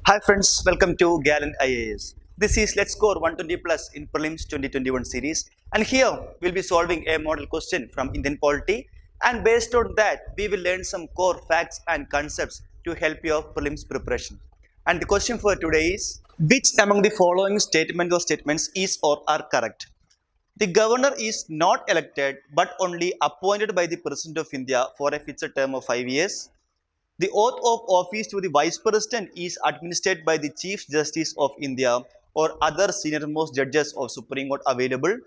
Hi friends, welcome to Gallant IAS. This is Let's Score 120 Plus in Prelims 2021 series, and here we'll be solving a model question from Indian polity, and based on that we will learn some core facts and concepts to help your prelims preparation. And the question for today is, which among the following statements is or are correct? The governor is not elected but only appointed by the President of India for a fixed term of 5 years. The oath of office to the Vice President is administered by the Chief Justice of India or other senior-most judges of Supreme Court available.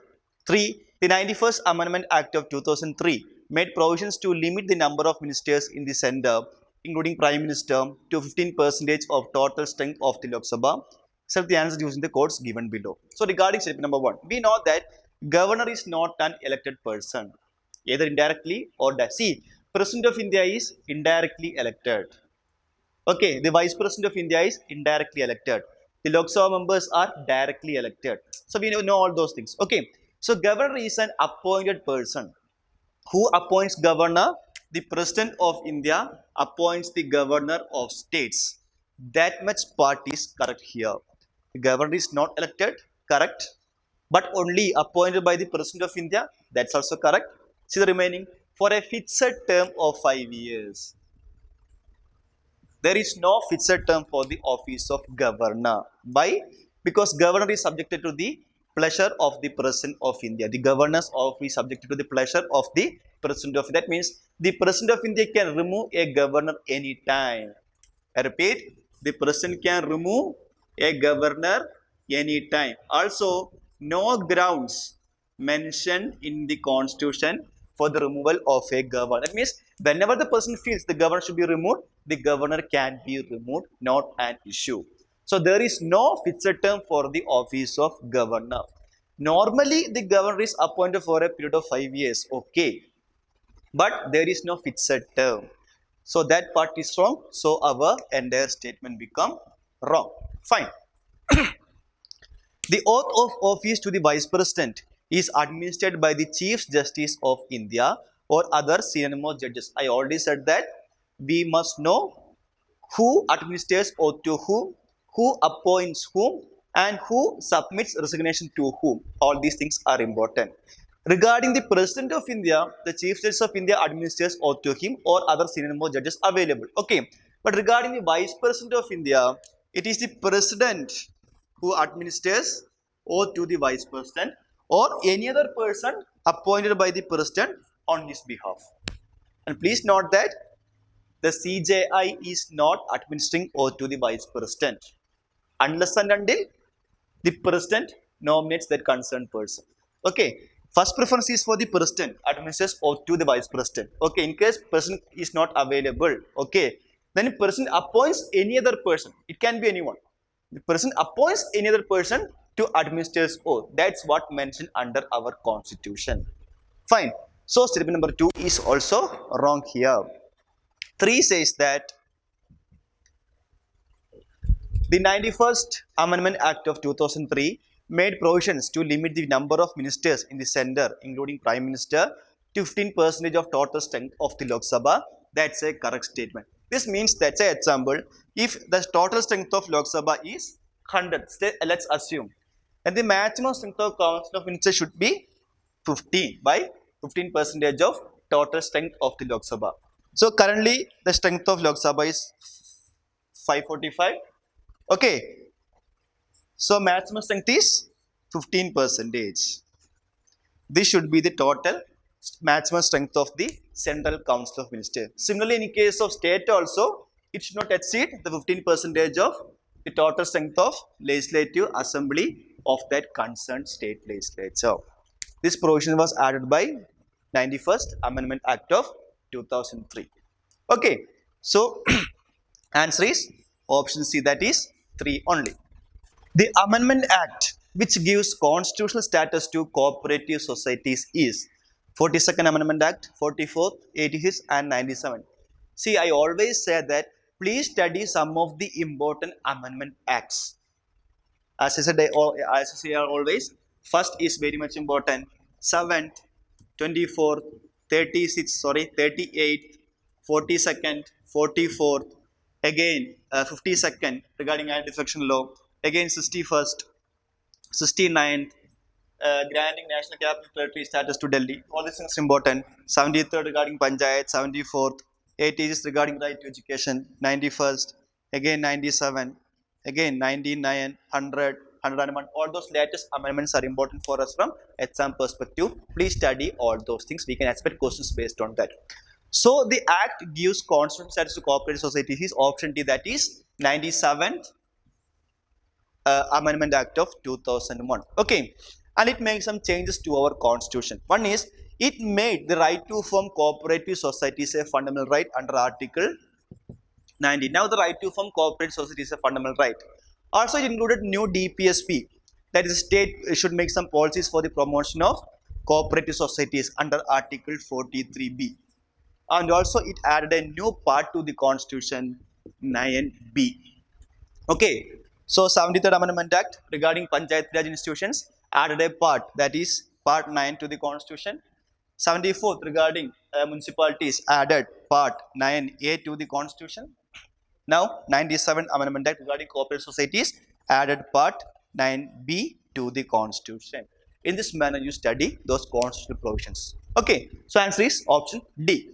3. The 91st Amendment Act of 2003 made provisions to limit the number of ministers in the centre, including Prime Minister, to 15% of total strength of the Lok Sabha. Select the answer using the codes given below. So regarding statement number 1, we know that governor is not an elected person, either indirectly or see, President of India is indirectly elected. Okay, the Vice President of India is indirectly elected. The Lok Sabha members are directly elected. So we know all those things. Okay, so governor is an appointed person. Who appoints governor? The President of India appoints the governor of states. That much part is correct here. The governor is not elected, correct, but only appointed by the President of India. That's also correct. See the remaining. For a fixed term of 5 years. There is no fixed term for the office of governor. Why? Because governor is subjected to the pleasure of the President of India. The governor's office is subjected to the pleasure of the President of India. That means the President of India can remove a governor anytime. I repeat, the President can remove a governor anytime. Also, no grounds mentioned in the Constitution for the removal of a governor. That means whenever the person feels the governor should be removed, the governor can be removed, not an issue. So there is no fixed term for the office of governor. Normally, the governor is appointed for a period of 5 years. Okay, but there is no fixed term. So that part is wrong. So our entire statement become wrong. Fine. The oath of office to the Vice President is administered by the Chief Justice of India or other senior-most judges. I already said that we must know who administers oath to who appoints whom, and who submits resignation to whom. All these things are important. Regarding the President of India, the Chief Justice of India administers oath to him or other senior-most judges available. Okay, but regarding the Vice President of India, it is the President who administers oath to the Vice President or any other person appointed by the President on his behalf. And please note that the CJI is not administering oath to the Vice President unless and until the President nominates that concerned person. Okay, first preference is for the President administers oath to the Vice President. Okay, in case President is not available, okay, then the President appoints any other person. It can be anyone. The President appoints any other person to administer oath. That's what mentioned under our Constitution. Fine. So statement number 2 is also wrong here. 3 says that the 91st Amendment Act of 2003 made provisions to limit the number of ministers in the centre, including Prime Minister, to 15% of total strength of the Lok Sabha. That's a correct statement. This means that, say, example, if the total strength of Lok Sabha is 100, let's assume, and the maximum strength of Council of Ministers should be 15 by 15% of total strength of the Lok Sabha. So currently the strength of Lok Sabha is 545. Okay, so maximum strength is 15%. This should be the total maximum strength of the Central Council of Ministers. Similarly, in case of state also, it should not exceed the 15% of the total strength of Legislative Assembly of that concerned state legislature. This provision was added by 91st Amendment Act of 2003. Okay, so answer is option C, that is 3 only. The Amendment Act which gives constitutional status to cooperative societies is 42nd Amendment Act, 44th, 86th and 97. See, I always say that please study some of the important amendment acts. As I said, as I say always, first is very much important. 7th, 24th, 38th, 42nd, 44th, again 52nd regarding anti-defection law, again 61st, 69th, granting national capital territory status to Delhi. All these things are important. 73rd regarding Panchayat, 74th, 80s regarding right to education, 91st, again 97, again 99, 100, 101. All those latest amendments are important for us from exam perspective. Please study all those things. We can expect questions based on that. So the Act gives constitutional status to cooperative societies is option D, that is 97th Amendment Act of 2001. Okay, and it makes some changes to our constitution. One is it made the right to form cooperative societies a fundamental right under Article 90. Now the right to form cooperative society is a fundamental right. Also, it included new DPSP, that is, state should make some policies for the promotion of cooperative societies under Article 43B. And also it added a new part to the Constitution, 9B. Okay, so 73rd Amendment Act regarding Panchayat Raj institutions added a part, that is part 9 to the Constitution. 74th regarding municipalities added part 9A to the Constitution. Now 97th Amendment Act regarding cooperative societies added part 9B to the Constitution. In this manner you study those constitutional provisions. Okay, so answer is option D.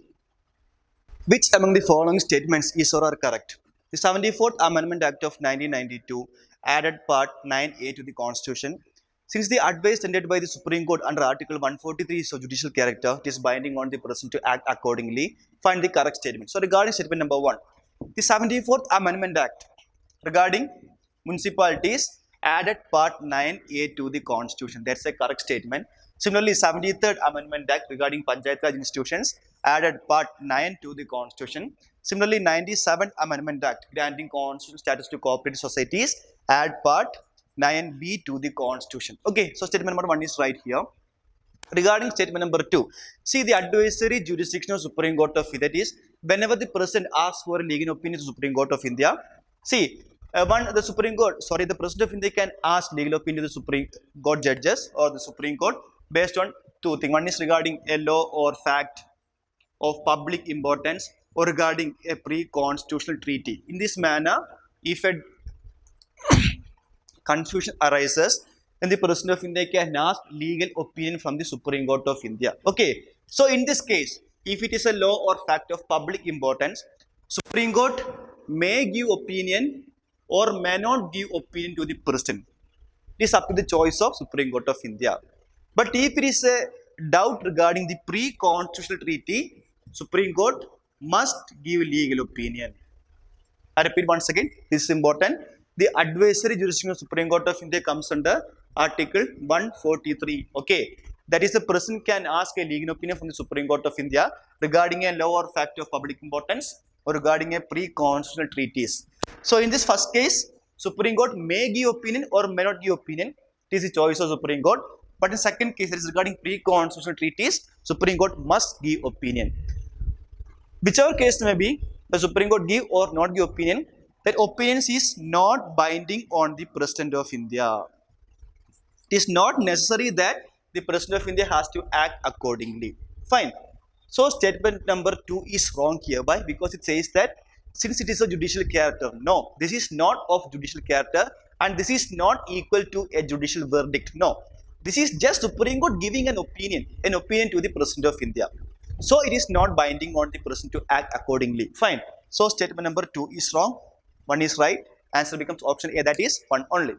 Which among the following statements is or are correct? The 74th Amendment Act of 1992 added part 9A to the Constitution. Since the advice tendered by the Supreme Court under Article 143 is of judicial character, it is binding on the President to act accordingly. Find the correct statement. So regarding statement number 1, the 74th Amendment Act regarding municipalities added part 9A to the Constitution. That's a correct statement. Similarly, 73rd Amendment Act regarding Panchayat Raj institutions added part 9 to the Constitution. Similarly, 97th Amendment Act granting constitutional status to cooperative societies add part 9B to the Constitution. Okay, so statement number 1 is right here. Regarding statement number 2, see the advisory jurisdiction of Supreme Court of India, that is, whenever the President asks for a legal opinion to Supreme Court of India, see, the President of India can ask legal opinion to the Supreme Court judges or the Supreme Court based on two things. One is regarding a law or fact of public importance or regarding a pre-constitutional treaty. In this manner, if a confusion arises, then the President of India can ask legal opinion from the Supreme Court of India. Okay, so in this case, if it is a law or fact of public importance, Supreme Court may give opinion or may not give opinion to the President. It is up to the choice of Supreme Court of India. But if it is a doubt regarding the pre-constitutional treaty, Supreme Court must give legal opinion. I repeat once again, this is important. The advisory jurisdiction of Supreme Court of India comes under Article 143. Okay, that is, the President can ask a legal opinion from the Supreme Court of India regarding a law or fact of public importance or regarding a pre-constitutional treaties. So in this first case, Supreme Court may give opinion or may not give opinion. It is the choice of Supreme Court. But in second case, that is regarding pre-constitutional treaties, Supreme Court must give opinion. Whichever case may be, the Supreme Court give or not give opinion, that opinion is not binding on the President of India. It is not necessary that the President of India has to act accordingly. Fine. So statement number 2 is wrong hereby because it says that since it is a judicial character, no, this is not of judicial character and this is not equal to a judicial verdict. No, this is just Supreme Court giving an opinion to the President of India. So it is not binding on the President to act accordingly. Fine. So statement number 2 is wrong. 1 is right. Answer becomes option A, that is 1 only.